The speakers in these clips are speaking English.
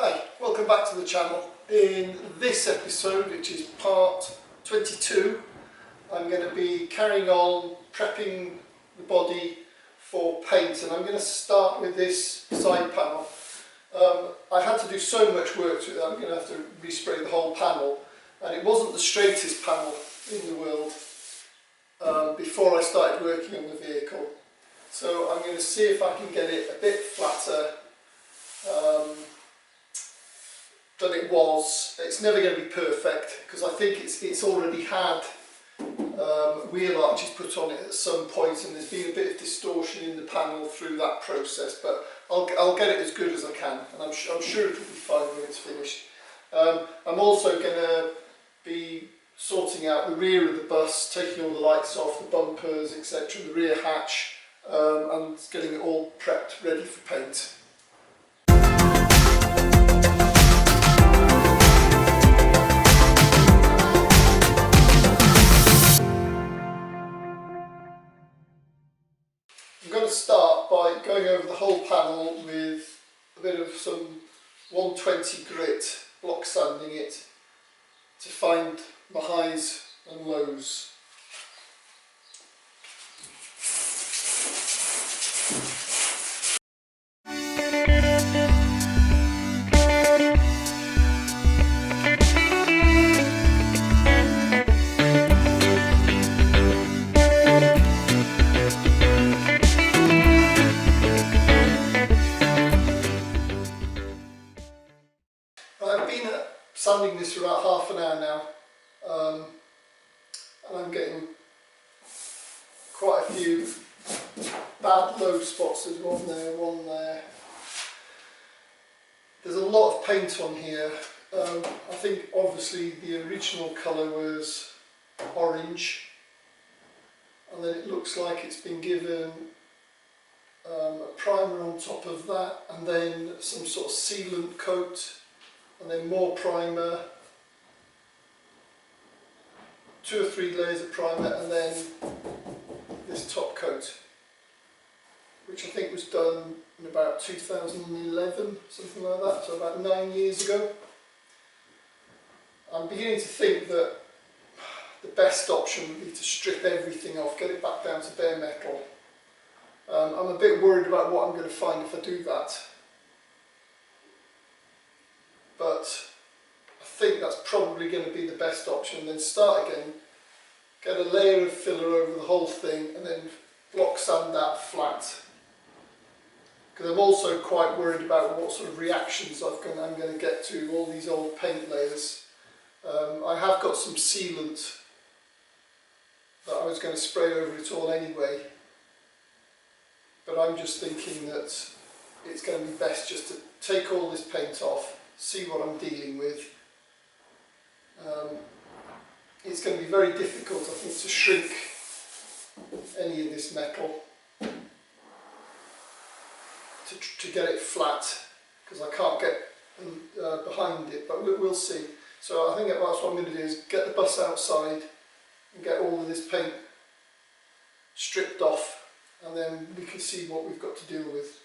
Hi, welcome back to the channel. In this episode, which is part 22, I'm going to be carrying on prepping the body for paint, and I'm going to start with this side panel. I had to do so much work to it that I'm going to have to respray the whole panel, and it wasn't the straightest panel in the world before I started working on the vehicle. So I'm going to see if I can get it a bit flatter than it was. It's never going to be perfect because I think it's already had wheel arches put on it at some point, and there's been a bit of distortion in the panel through that process, but I'll get it as good as I can, and I'm sure it'll be fine when it's finished. I'm also going to be sorting out the rear of the bus, taking all the lights off, the bumpers, etc., the rear hatch, and getting it all prepped ready for paint. I'm going to start by going over the whole panel with a bit of some 120 grit, block sanding it to find my highs and lows. I've been sanding this for about half an hour now, and I'm getting quite a few bad low spots. There's one there, one there. There's a lot of paint on here. I think obviously the original colour was orange, and then it looks like it's been given a primer on top of that, and then some sort of sealant coat, and then more primer, 2 or 3 layers of primer, and then this top coat, which I think was done in about 2011, something like that, so about 9 years ago. I'm beginning to think that the best option would be to strip everything off, get it back down to bare metal. I'm a bit worried about what I'm going to find if I do that, but I think that's probably going to be the best option. Then start again, get a layer of filler over the whole thing, and then block sand that flat. Because I'm also quite worried about what sort of reactions I'm going to get to all these old paint layers. I have got some sealant that I was going to spray over it all anyway, but I'm just thinking that it's going to be best just to take all this paint off, see what I'm dealing with. It's going to be very difficult, I think, to shrink any of this metal to get it flat, because I can't get behind it, but we'll see. So I think that's what I'm going to do, is get the bus outside and get all of this paint stripped off, and then we can see what we've got to deal with.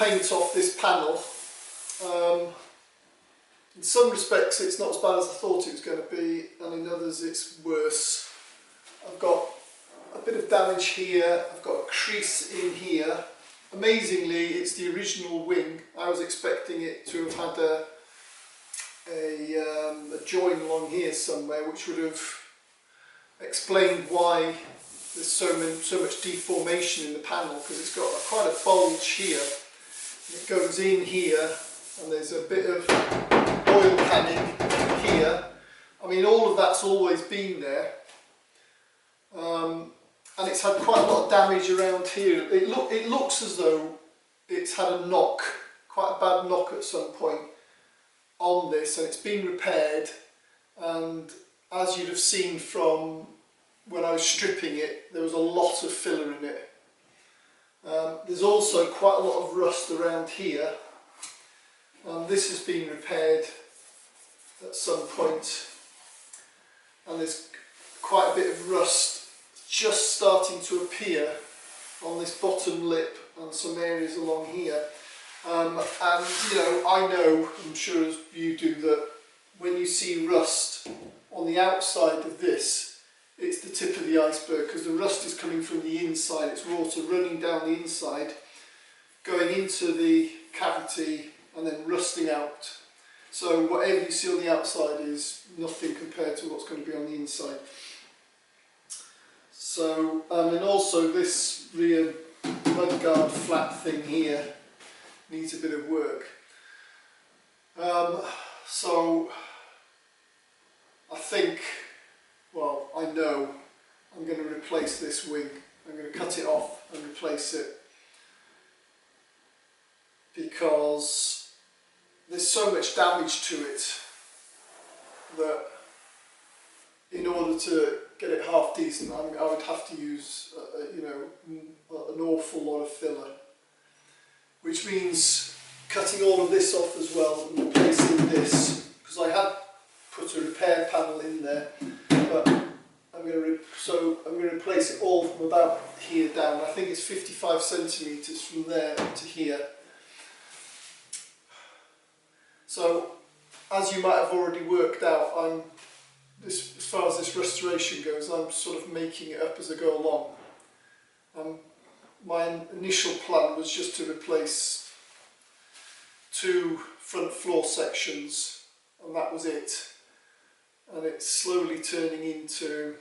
paint off this panel. In some respects it's not as bad as I thought it was going to be, and in others it's worse. I've got a bit of damage here, I've got a crease in here. Amazingly, it's the original wing. I was expecting it to have had a join along here somewhere, which would have explained why there's so much deformation in the panel, because it's got quite a bulge here. It goes in here, and there's a bit of oil panning here. I mean, all of that's always been there. And it's had quite a lot of damage around here. It looks as though it's had a knock, quite a bad knock at some point on this, and it's been repaired. And as you'd have seen from when I was stripping it, there was a lot of filler in it. There's also quite a lot of rust around here, and this has been repaired at some point, and there's quite a bit of rust just starting to appear on this bottom lip and some areas along here. And you know, I'm sure as you do, that when you see rust on the outside of this, it's the tip of the iceberg, because the rust is coming from the inside. It's water running down the inside, going into the cavity and then rusting out. So whatever you see on the outside is nothing compared to what's going to be on the inside. So, and also this rear mudguard flat thing here needs a bit of work. So I think, well, I know I'm going to replace this wing. I'm going to cut it off and replace it, because there's so much damage to it that in order to get it half decent, I would have to use you know, an awful lot of filler, which means cutting all of this off as well and replacing this, because I had put a repair panel in there, but I'm going to replace it all from about here down. I think it's 55 centimetres from there to here. So, as you might have already worked out, as far as this restoration goes, I'm sort of making it up as I go along. My initial plan was just to replace 2 front floor sections, and that was it. And it's slowly turning into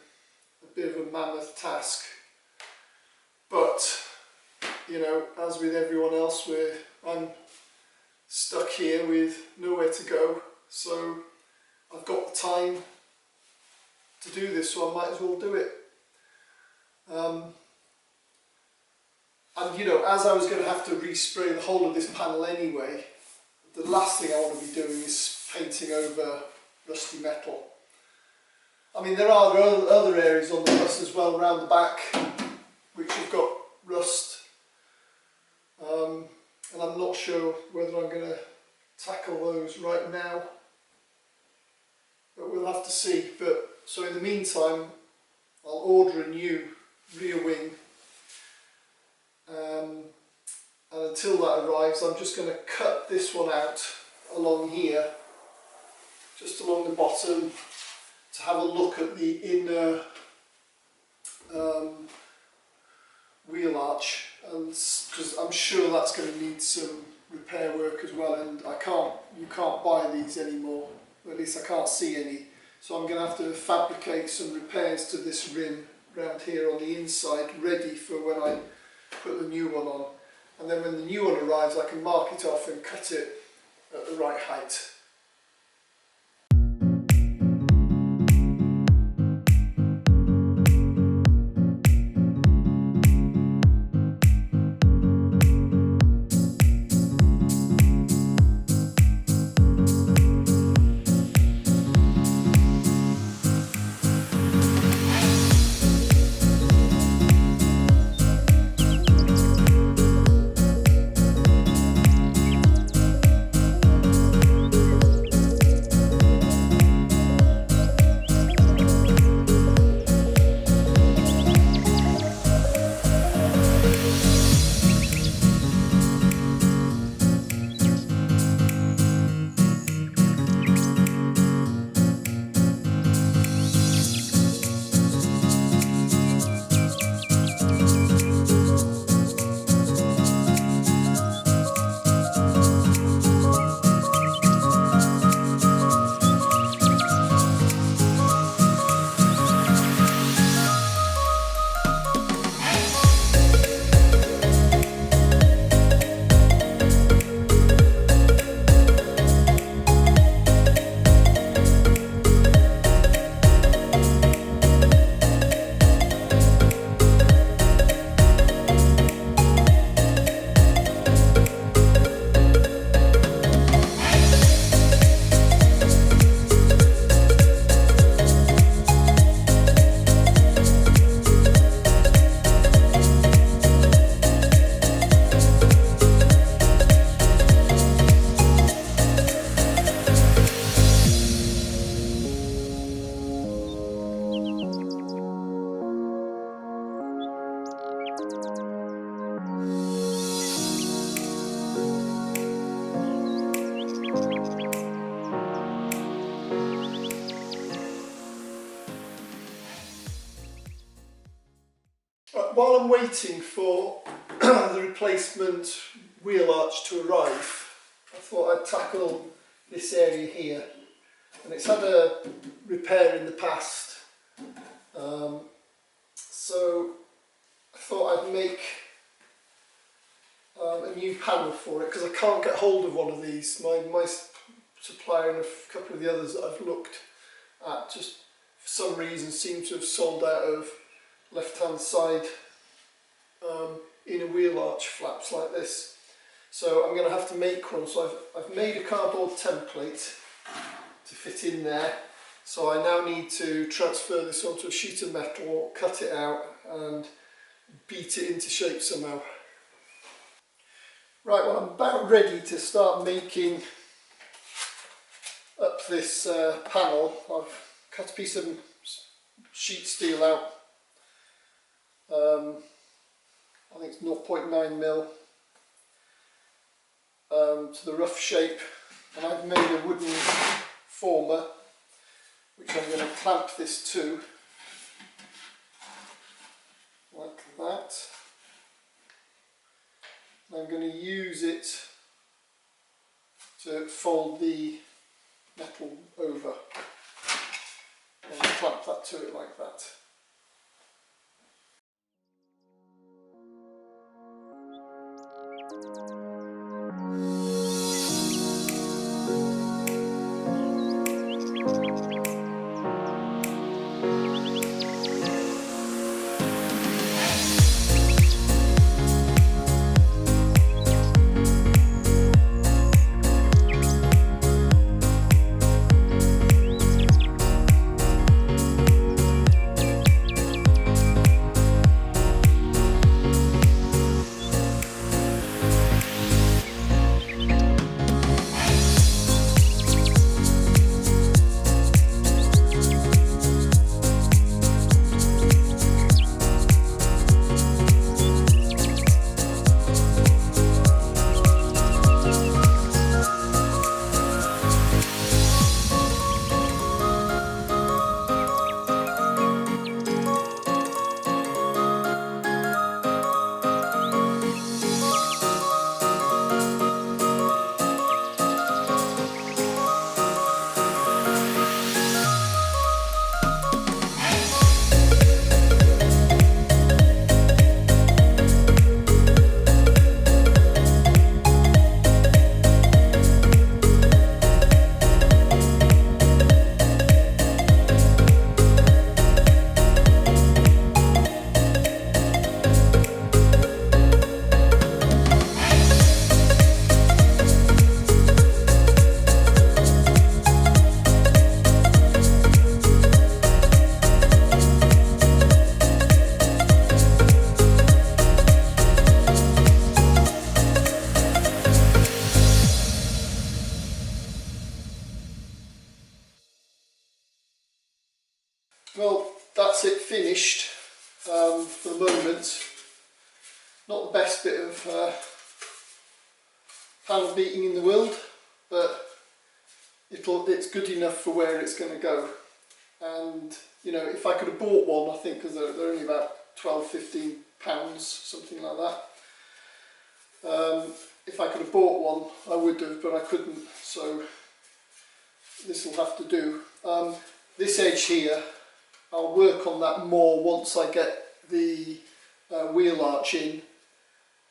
a bit of a mammoth task. But, you know, as with everyone else, I'm stuck here with nowhere to go, so I've got the time to do this, so I might as well do it. And you know, as I was going to have to respray the whole of this panel anyway, the last thing I want to be doing is painting over rusty metal. I mean, there are other areas on the bus as well around the back which have got rust, and I'm not sure whether I'm going to tackle those right now, but we'll have to see. But so in the meantime, I'll order a new rear wing, and until that arrives, I'm just going to cut this one out along here, just along the bottom, to have a look at the inner wheel arch, and because I'm sure that's going to need some repair work as well, and you can't buy these anymore, or at least I can't see any. So I'm going to have to fabricate some repairs to this rim around here on the inside, ready for when I put the new one on. And then when the new one arrives, I can mark it off and cut it at the right height. I'm waiting for the replacement wheel arch to arrive, I thought I'd tackle this area here. And it's had a repair in the past. So I thought I'd make a new panel for it, because I can't get hold of one of these. My supplier and a couple of the others that I've looked at just for some reason seem to have sold out of left hand side inner wheel arch flaps like this. So I'm going to have to make one. So I've made a cardboard template to fit in there. So I now need to transfer this onto a sheet of metal, cut it out and beat it into shape somehow. Right, well, I'm about ready to start making up this panel. I've cut a piece of sheet steel out. I think it's 0.9mm to the rough shape, and I've made a wooden former which I'm going to clamp this to like that. I'm going to use it to fold the metal over and clamp that to it like that. Well, that's it finished for the moment. Not the best bit of panel beating in the world, but it's good enough for where it's going to go. And you know, if I could have bought one, I think, because they're only about £12–15, something like that. If I could have bought one, I would have, but I couldn't, so this will have to do. This edge here, I'll work on that more once I get the wheel arch in,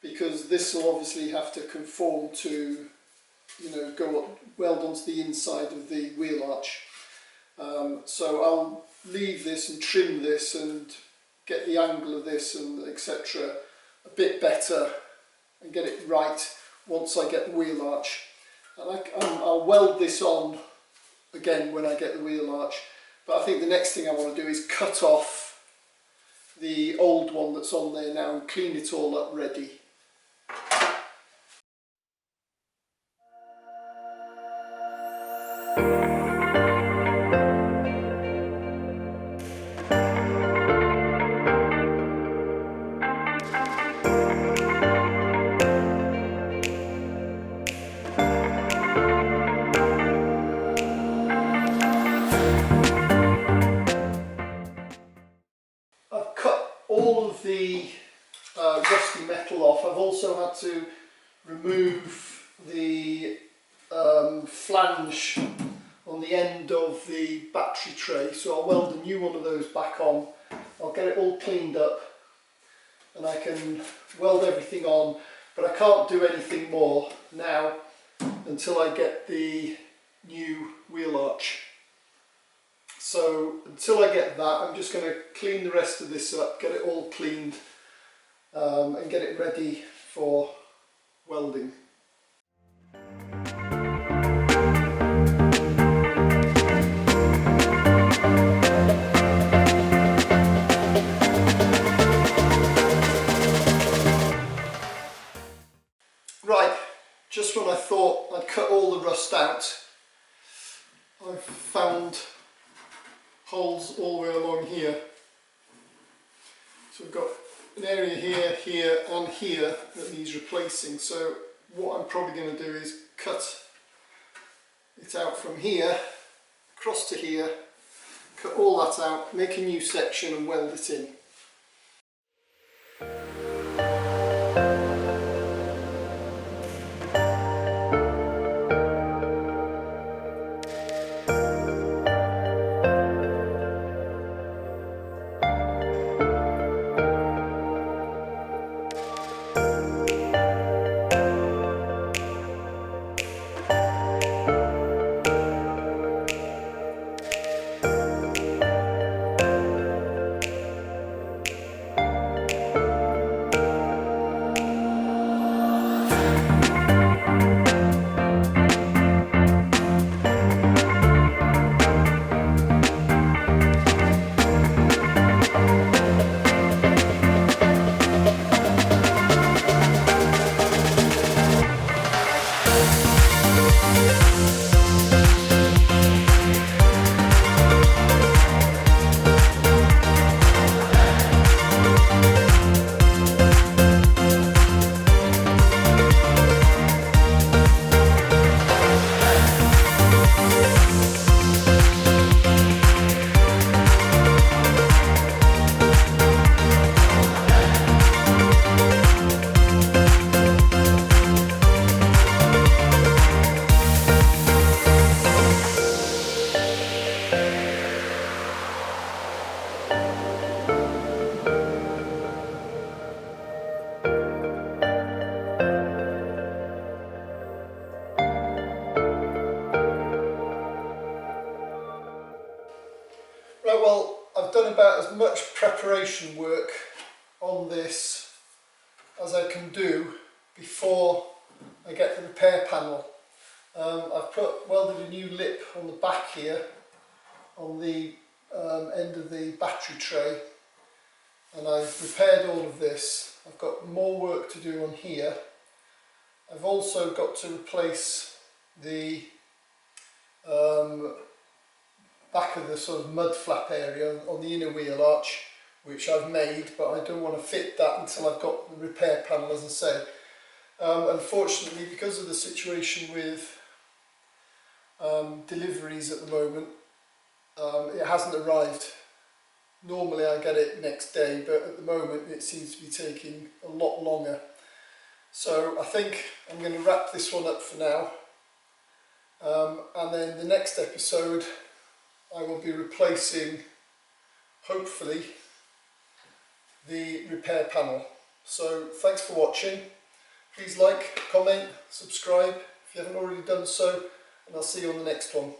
because this will obviously have to conform to, you know, go up, weld onto the inside of the wheel arch. So I'll leave this and trim this and get the angle of this and etc. a bit better and get it right once I get the wheel arch. And I'll weld this on again when I get the wheel arch. But I think the next thing I want to do is cut off the old one that's on there now and clean it all up ready. I've cut all of the off. I've also had to remove the flange on the end of the battery tray, so I'll weld a new one of those back on. I'll get it all cleaned up and I can weld everything on, but I can't do anything more now until I get the new wheel arch. So until I get that, I'm just going to clean the rest of this up, get it all cleaned and get it ready for welding. Right, just when I thought I'd cut all the rust out, I've found holes all the way along here. So we've got an area here, here and here that needs replacing. So what I'm probably going to do is cut it out from here, across to here, cut all that out, make a new section and weld it in. Right, well, I've done about as much preparation work on this as I can do before I get the repair panel. I've welded a new lip on the back here, on the end of the battery tray, and I've repaired all of this. I've got more work to do on here. I've also got to replace the back of the sort of mud flap area on the inner wheel arch, which I've made, but I don't want to fit that until I've got the repair panel, as I say. Unfortunately, because of the situation with deliveries at the moment, it hasn't arrived. Normally I get it next day, but at the moment it seems to be taking a lot longer. So I think I'm going to wrap this one up for now, and then the next episode I will be replacing, hopefully, the repair panel. So thanks for watching. Please like, comment, subscribe if you haven't already done so, and I'll see you on the next one.